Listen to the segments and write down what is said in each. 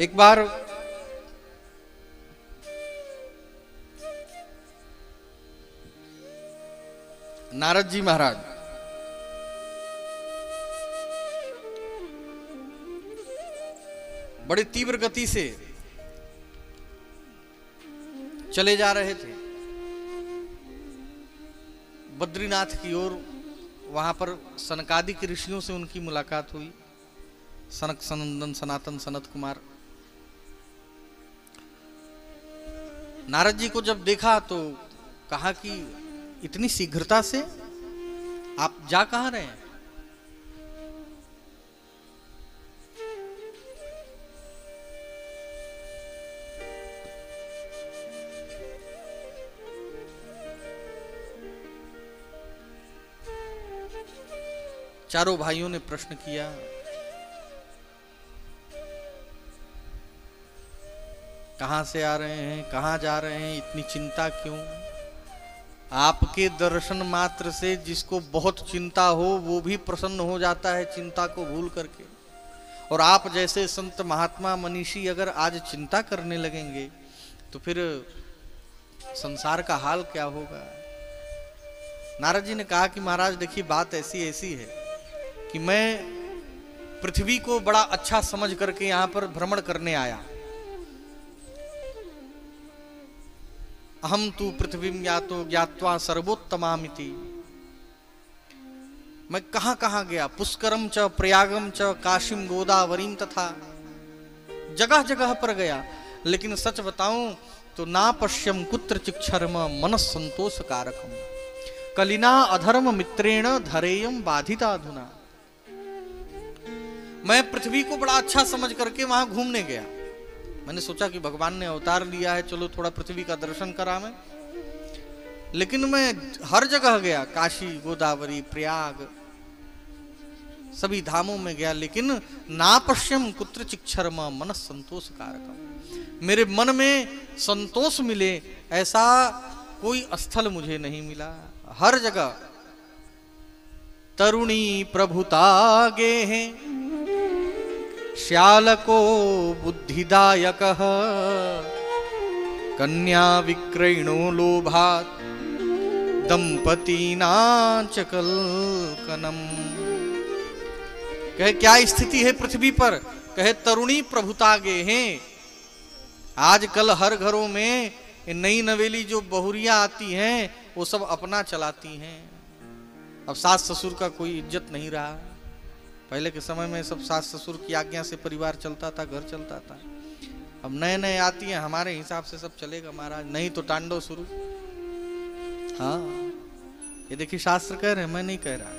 एक बार नारद जी महाराज बड़े तीव्र गति से चले जा रहे थे बद्रीनाथ की ओर। वहां पर सनकादिक ऋषियों से उनकी मुलाकात हुई। सनक सनंदन सनातन सनत कुमार नारद जी को जब देखा तो कहा कि इतनी शीघ्रता से आप जा कहां रहे हैं? चारों भाइयों ने प्रश्न किया। कहां से आ रहे हैं, कहां जा रहे हैं, इतनी चिंता क्यों? आपके दर्शन मात्र से जिसको बहुत चिंता हो वो भी प्रसन्न हो जाता है चिंता को भूल करके। और आप जैसे संत महात्मा मनीषी अगर आज चिंता करने लगेंगे तो फिर संसार का हाल क्या होगा? नारद जी ने कहा कि महाराज देखिए, बात ऐसी ऐसी है कि मैं पृथ्वी को बड़ा अच्छा समझ करके यहां पर भ्रमण करने आया। अहम तु पृथ्वीं यातो ज्ञात्वा सर्वोत्तमामिति। मैं कहां कहां गया, पुष्करम च प्रयागम च काशीम गोदावरीम तथा जगह जगह पर गया, लेकिन सच बताऊं तो ना पश्यम कुत्र चिक्षरम मनस संतोष कारकम कलिना अधर्म मित्रेण धरेयम बाधिता धुना। मैं पृथ्वी को बड़ा अच्छा समझ करके वहां घूमने गया। मैंने सोचा कि भगवान ने अवतार लिया है, चलो थोड़ा पृथ्वी का दर्शन करा मैं। लेकिन मैं हर जगह गया, काशी गोदावरी प्रयाग सभी धामों में गया, लेकिन ना पश्यम कुत्र चिक्षरम मनस संतोष कारकम। मेरे मन में संतोष मिले ऐसा कोई स्थल मुझे नहीं मिला। हर जगह तरुणी प्रभुता गे हैं श्यालको बुद्धिदायकः कन्या विक्रयणो लोभात् दंपतीनां च कलकनम। कहे क्या स्थिति है पृथ्वी पर? कहे तरुणी प्रभुता गे हैं। आजकल हर घरों में नई नवेली जो बहुरियां आती हैं वो सब अपना चलाती हैं। अब सास ससुर का कोई इज्जत नहीं रहा। पहले के समय में सब सास ससुर की आज्ञा से परिवार चलता था, घर चलता था। अब नए नए आती हैं, हमारे हिसाब से सब चलेगा महाराज, नहीं तो तांडव शुरू। हाँ, ये देखिए शास्त्र कह रहे हैं, मैं नहीं कह रहा।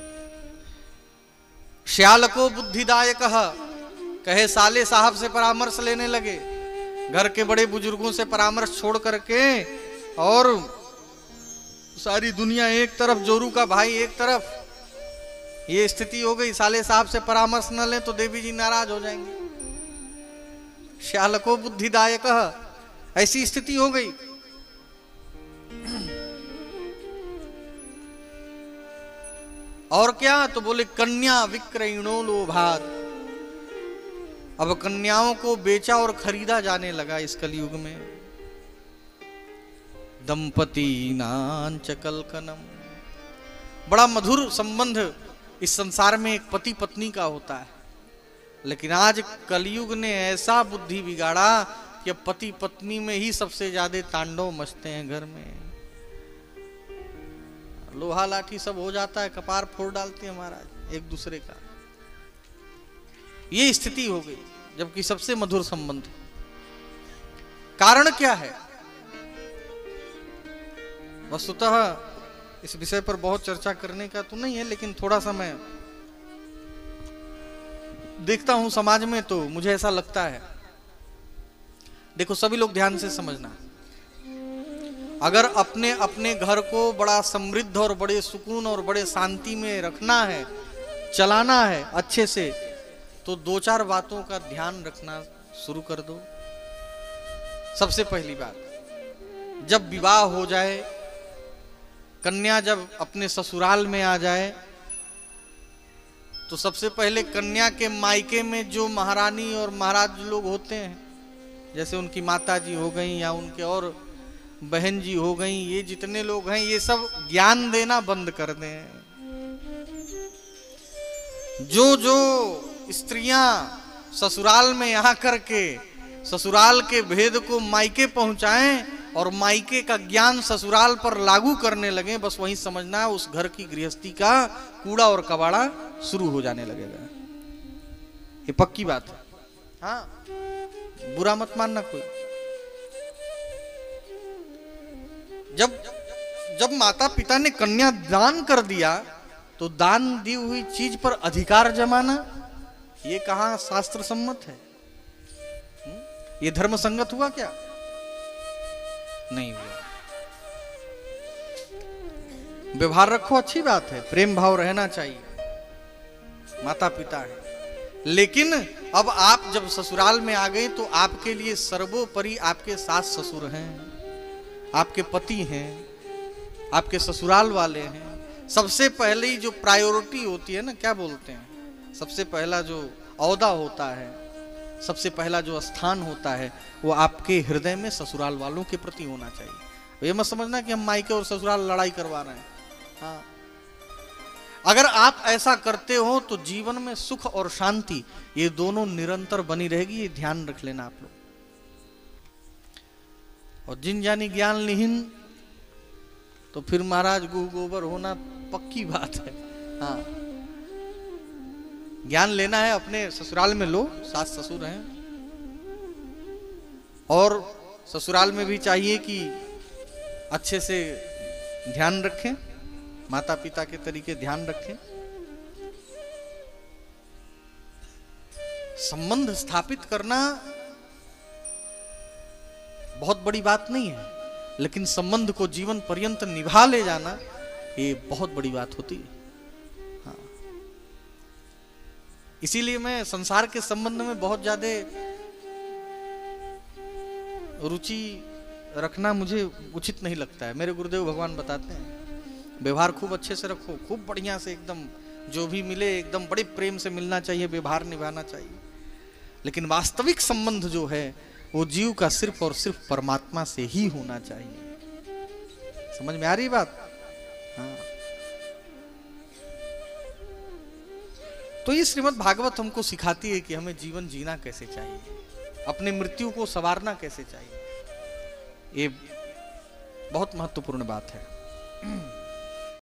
श्यालको बुद्धिदायक कहे साले साहब से परामर्श लेने लगे, घर के बड़े बुजुर्गों से परामर्श छोड़ करके, और सारी दुनिया एक तरफ, जोरू का भाई एक तरफ। ये स्थिति हो गई। साले साहब से परामर्श न लें तो देवी जी नाराज हो जाएंगे। श्यालको बुद्धिदायक, ऐसी स्थिति हो गई। और क्या? तो बोले कन्या विक्रयणो लोभात्। अब कन्याओं को बेचा और खरीदा जाने लगा इस कलयुग में। दंपतीनां च कलकनम। बड़ा मधुर संबंध इस संसार में एक पति पत्नी का होता है, लेकिन आज कलयुग ने ऐसा बुद्धि बिगाड़ा कि अब पति पत्नी में ही सबसे ज्यादा तांडव मचते हैं घर में। लोहा लाठी सब हो जाता है, कपार फोड़ डालते हैं महाराज एक दूसरे का। ये स्थिति हो गई, जबकि सबसे मधुर संबंध। कारण क्या है? वस्तुतः इस विषय पर बहुत चर्चा करने का तो नहीं है, लेकिन थोड़ा सा मैं देखता हूं समाज में तो मुझे ऐसा लगता है। देखो सभी लोग ध्यान से समझना, अगर अपने अपने घर को बड़ा समृद्ध और बड़े सुकून और बड़े शांति में रखना है, चलाना है अच्छे से, तो दो चार बातों का ध्यान रखना शुरू कर दो। सबसे पहली बात, जब विवाह हो जाए, कन्या जब अपने ससुराल में आ जाए, तो सबसे पहले कन्या के मायके में जो महारानी और महाराज लोग होते हैं जैसे उनकी माता जी हो गई या उनके और बहन जी हो गई, ये जितने लोग हैं ये सब ज्ञान देना बंद कर दें। जो जो स्त्रियां ससुराल में आकर के ससुराल के भेद को मायके पहुंचाएं और मायके का ज्ञान ससुराल पर लागू करने लगे, बस वही समझना उस घर की गृहस्थी का कूड़ा और कबाड़ा शुरू हो जाने लगेगा। ये पक्की बात है। हाँ, बुरा मत मानना कोई। जब माता पिता ने कन्या दान कर दिया तो दान दी हुई चीज पर अधिकार जमाना ये कहां शास्त्र सम्मत है? ये धर्म संगत हुआ क्या? नहीं हुआ। व्यवहार रखो, अच्छी बात है, प्रेम भाव रहना चाहिए, माता पिता है, लेकिन अब आप जब ससुराल में आ गए तो आपके लिए सर्वोपरि आपके सास ससुर हैं, आपके पति हैं, आपके ससुराल वाले हैं। सबसे पहले जो प्रायोरिटी होती है ना, क्या बोलते हैं, सबसे पहला जो औदा होता है, सबसे पहला जो स्थान होता है वो आपके हृदय में ससुराल वालों के प्रति होना चाहिए। ये मत समझना कि हम मायके और ससुराल लड़ाई करवा रहे हैं। हाँ, अगर आप ऐसा करते हो तो जीवन में सुख और शांति ये दोनों निरंतर बनी रहेगी, ये ध्यान रख लेना आप लोग। और जिन जानी ज्ञान लिहीन तो फिर महाराज गुह गोबर होना पक्की बात है। हाँ, ज्ञान लेना है अपने ससुराल में लो, सास ससुर हैं, और ससुराल में भी चाहिए कि अच्छे से ध्यान रखें, माता पिता के तरीके ध्यान रखें। संबंध स्थापित करना बहुत बड़ी बात नहीं है, लेकिन संबंध को जीवन पर्यंत निभा ले जाना ये बहुत बड़ी बात होती है। हाँ, इसीलिए मैं संसार के संबंध में बहुत ज्यादा रुचि रखना मुझे उचित नहीं लगता है। मेरे गुरुदेव भगवान बताते हैं व्यवहार खूब अच्छे से रखो, खूब बढ़िया से, एकदम जो भी मिले एकदम बड़े प्रेम से मिलना चाहिए, व्यवहार निभाना चाहिए, लेकिन वास्तविक संबंध जो है वो जीव का सिर्फ और सिर्फ परमात्मा से ही होना चाहिए। समझ में आ रही बात? हाँ। तो ये श्रीमद् भागवत हमको सिखाती है कि हमें जीवन जीना कैसे चाहिए, अपने मृत्यु को संवारना कैसे चाहिए। ये बहुत महत्वपूर्ण बात है।